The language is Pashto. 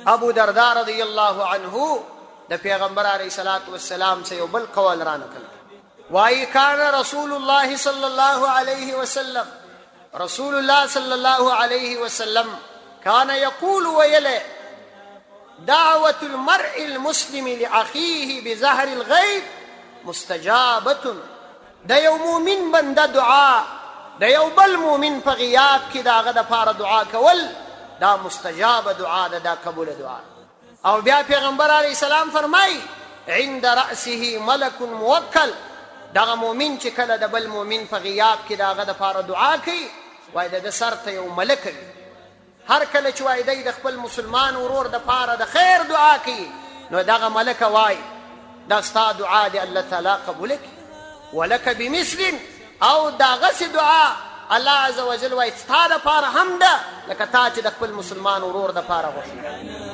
ابو درداء رضی الله عنه د پیغمبر علیه الصلاۃ والسلام سے یو بل قول را نقل وای کان رسول الله صلی الله علیه وسلم رسول الله صلی الله علیه وسلم كان يقول ويله دعوة المرء المسلم لأخيه بظهر الغيب مستجابة دا یو مومن بنده دعا دا یو بل مومن په غیاب کې دا غد پاره دعا کول دا مستجاب دعا دا قبول دعا. او بیا پیغمبر علیه السلام فرمای عند رأسه ملک موکل دا مومن چې کله د بل مومن په غیاب کې دا غد پاره دعا کوي وای د سر ته یو ملک وي هر کله چې وای د خپل مسلمان ورور د پاره د خیر دعا کوي نو دغه ملک وای دا ستا دعا دی الله تعالی قبول کوي ولک بمثل او دغه دعا الله عز وجل وای ستا د پاره هم ده لکه تا چې د خپل مسلمان ورور د پاره غوښتل.